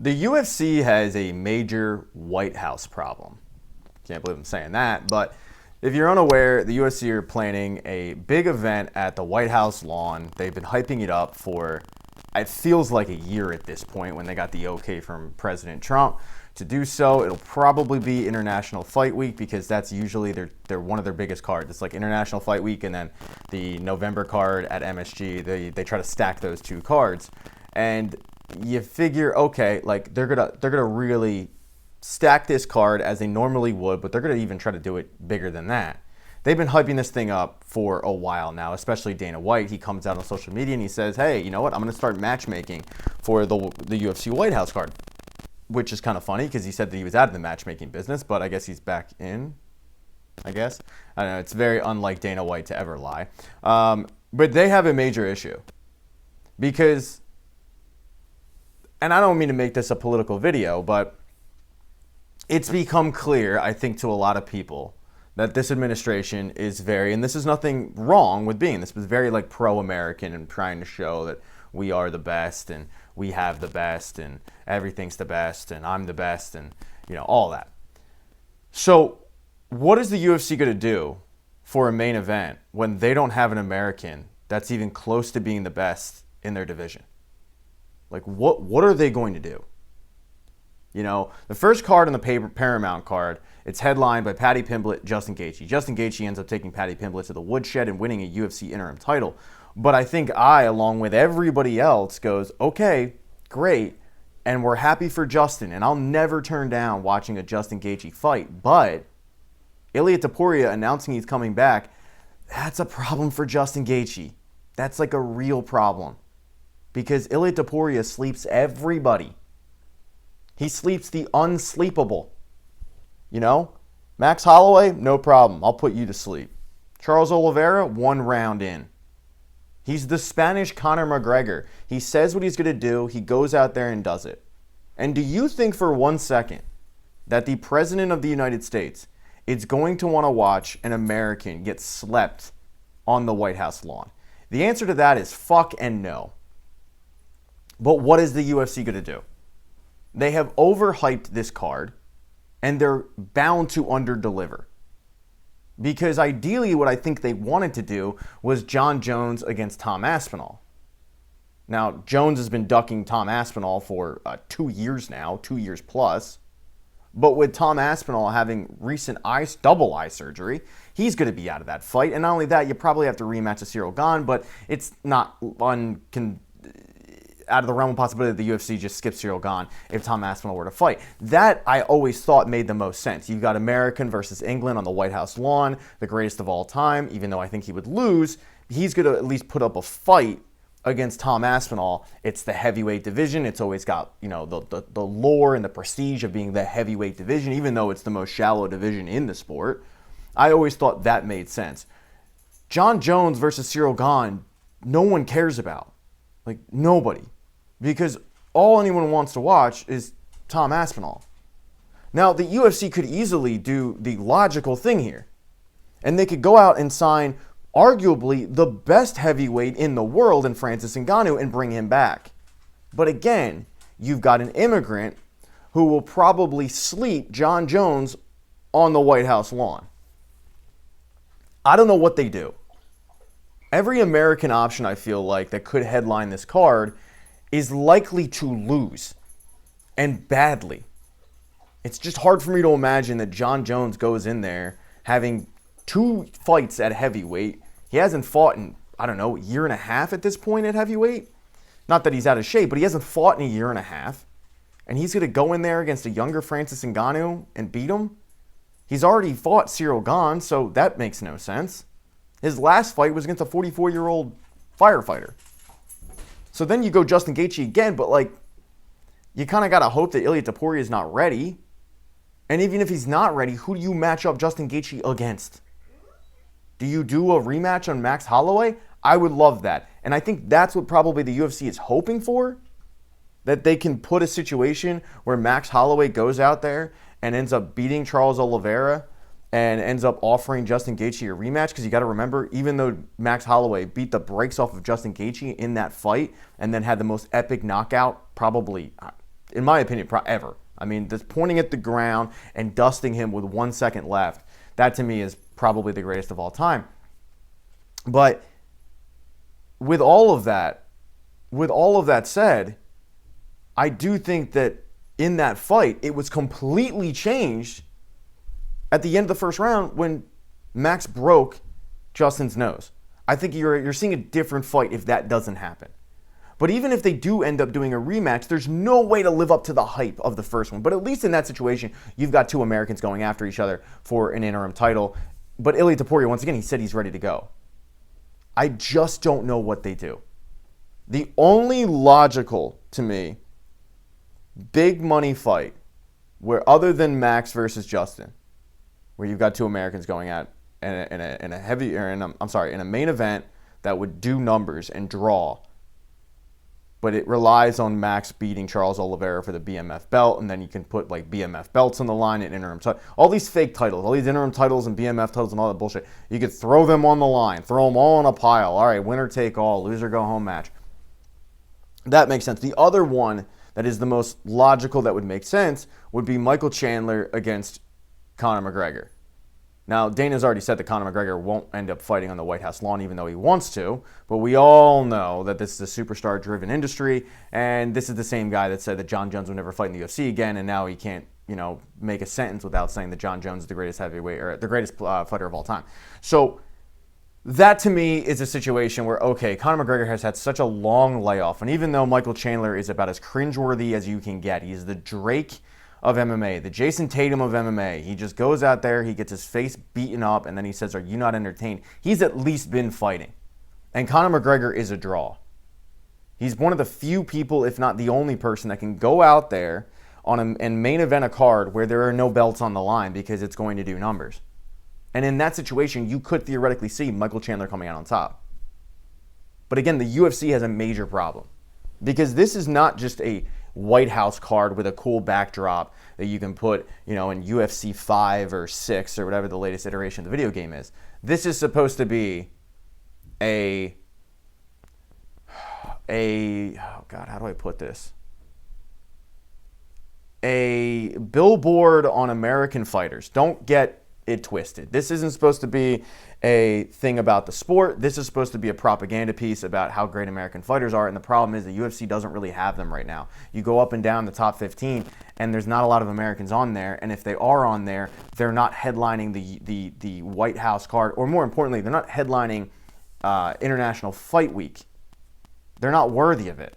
The UFC has a major White House problem. Can't believe I'm saying that, but if you're unaware, the UFC are planning a big event at the White House lawn. They've been hyping it up for, it feels like a year at this point when they got the okay from President Trump to do so. It'll probably be International Fight Week because that's usually they're one of their biggest cards. It's like International Fight Week and then the November card at MSG. They try to stack those two cards. And you figure, okay, like they're gonna really stack this card as they normally would, but they're gonna even try to do it bigger than that. They've been hyping this thing up for a while now, especially Dana White. He comes out on social media and he says, hey, you know what? I'm gonna start matchmaking for the UFC White House card, which is kind of funny because he said that he was out of the matchmaking business, but I guess he's back in. I guess I don't know. It's very unlike Dana White to ever lie, but they have a major issue because. And I don't mean to make this a political video, but it's become clear, I think, to a lot of people that this administration is very, and this is nothing wrong with being this, but very like pro-American and trying to show that we are the best and we have the best and everything's the best and I'm the best and, you know, all that. So what is the UFC going to do for a main event when they don't have an American that's even close to being the best in their division? Like, what are they going to do? You know, the first card on the Paramount card, it's headlined by Paddy Pimblett, Justin Gaethje. Justin Gaethje ends up taking Paddy Pimblett to the woodshed and winning a UFC interim title. But I think along with everybody else, goes, okay, great, and we're happy for Justin. And I'll never turn down watching a Justin Gaethje fight. But Ilia Topuria announcing he's coming back, that's a problem for Justin Gaethje. That's like a real problem. Because Ilia Topuria sleeps everybody. He sleeps the unsleepable. You know? Max Holloway, no problem. I'll put you to sleep. Charles Oliveira, 1 round in. He's the Spanish Conor McGregor. He says what he's going to do. He goes out there and does it. And do you think for 1 second that the President of the United States is going to want to watch an American get slept on the White House lawn? The answer to that is fuck and no. But what is the UFC going to do? They have overhyped this card, and they're bound to underdeliver. Because ideally what I think they wanted to do was John Jones against Tom Aspinall. Now, Jones has been ducking Tom Aspinall for 2 years now, 2 years plus. But with Tom Aspinall having recent double eye surgery, he's going to be out of that fight. And not only that, you probably have to rematch with Cyril Gane, but it's not out of the realm of possibility that the UFC just skips Cyril Gane if Tom Aspinall were to fight. That I always thought made the most sense. You've got American versus England on the White House lawn, the greatest of all time. Even though I think he would lose, he's going to at least put up a fight against Tom Aspinall. It's the heavyweight division. It's always got, you know, the lore and the prestige of being the heavyweight division, even though it's the most shallow division in the sport. I always thought that made sense. John Jones versus Cyril Gane, no one cares about. Like, nobody. Because all anyone wants to watch is Tom Aspinall. Now, the UFC could easily do the logical thing here. And they could go out and sign arguably the best heavyweight in the world in Francis Ngannou and bring him back. But again, you've got an immigrant who will probably sleep John Jones on the White House lawn. I don't know what they do. Every American option, I feel like, that could headline this card is likely to lose, and badly. It's just hard for me to imagine that John Jones goes in there having 2 fights at heavyweight. He hasn't fought in, I don't know, a year and a half at this point at heavyweight. Not that he's out of shape, but he hasn't fought in a year and a half. And he's going to go in there against a younger Francis Ngannou and beat him? He's already fought Cyril Gane, so that makes no sense. His last fight was against a 44-year-old firefighter. So then you go Justin Gaethje again, but like, you kind of got to hope that Ilia Topuria is not ready. And even if he's not ready, who do you match up Justin Gaethje against? Do you do a rematch on Max Holloway? I would love that. And I think that's what probably the UFC is hoping for. That they can put a situation where Max Holloway goes out there and ends up beating Charles Oliveira and ends up offering Justin Gaethje a rematch. Because you got to remember, even though Max Holloway beat the brakes off of Justin Gaethje in that fight and then had the most epic knockout, probably, in my opinion, ever. I mean, just pointing at the ground and dusting him with 1 second left, that to me is probably the greatest of all time. But with all of that said, I do think that in that fight, it was completely changed at the end of the first round when Max broke Justin's nose. I think you're seeing a different fight if that doesn't happen. But even if they do end up doing a rematch, there's no way to live up to the hype of the first one. But at least in that situation, you've got two Americans going after each other for an interim title. But Ilia Topuria, once again, he said he's ready to go. I just don't know what they do. The only logical, to me, big money fight, where other than Max versus Justin, where you've got two Americans going at in a main event that would do numbers and draw, but it relies on Max beating Charles Oliveira for the BMF belt, and then you can put like BMF belts on the line and interim titles. All these fake titles, all these interim titles and BMF titles and all that bullshit. You could throw them on the line, throw them all in a pile. All right, winner take all, loser go home match. That makes sense. The other one that is the most logical that would make sense would be Michael Chandler against Conor McGregor. Now, Dana's already said that Conor McGregor won't end up fighting on the White House lawn, even though he wants to. But we all know that this is a superstar-driven industry, and this is the same guy that said that John Jones would never fight in the UFC again, and now he can't, make a sentence without saying that John Jones is the greatest heavyweight or the greatest fighter of all time. So that to me is a situation where, okay, Conor McGregor has had such a long layoff, and even though Michael Chandler is about as cringeworthy as you can get, he's the Drake of MMA, the Jason Tatum of MMA. He just goes out there, he gets his face beaten up, and then he says, "Are you not entertained?" He's at least been fighting. And Conor McGregor is a draw. He's one of the few people, if not the only person, that can go out there and main event a card where there are no belts on the line because it's going to do numbers. And in that situation, you could theoretically see Michael Chandler coming out on top. But again, the UFC has a major problem because this is not just a White House card with a cool backdrop that you can put, in UFC 5 or 6 or whatever the latest iteration of the video game is. This is supposed to be oh God, how do I put this? A billboard on American fighters. Don't get it twisted. This isn't supposed to be a thing about the sport. This is supposed to be a propaganda piece about how great American fighters are, and the problem is the UFC doesn't really have them right now. You go up and down the top 15, and there's not a lot of Americans on there, and if they are on there, they're not headlining the White House card, or more importantly, they're not headlining International Fight Week. They're not worthy of it.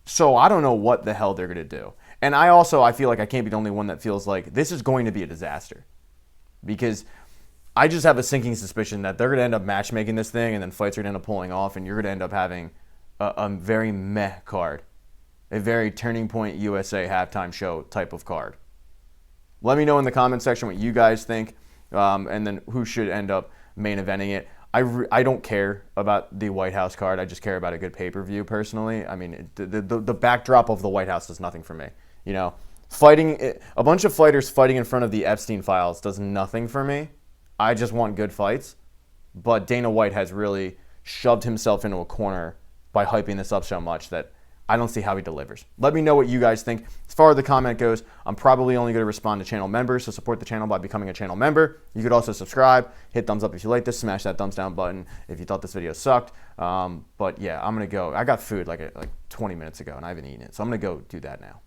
So I don't know what the hell they're going to do. And I feel like I can't be the only one that feels like this is going to be a disaster. Because I just have a sinking suspicion that they're going to end up matchmaking this thing and then fights are going to end up pulling off and you're going to end up having a very meh card. A very Turning Point USA halftime show type of card. Let me know in the comment section what you guys think and then who should end up main eventing it. I don't care about the White House card. I just care about a good pay-per-view personally. I mean, the backdrop of the White House does nothing for me. Fighting a bunch of fighters fighting in front of the Epstein files does nothing for me. I just want good fights. But Dana White has really shoved himself into a corner by hyping this up so much that I don't see how he delivers. Let me know what you guys think. As far as the comment goes, I'm probably only going to respond to channel members, so support the channel by becoming a channel member. You could also subscribe, hit thumbs up if you like this, smash that thumbs down button if you thought this video sucked. But yeah, I'm going to go. I got food like 20 minutes ago, and I haven't eaten it, so I'm going to go do that now.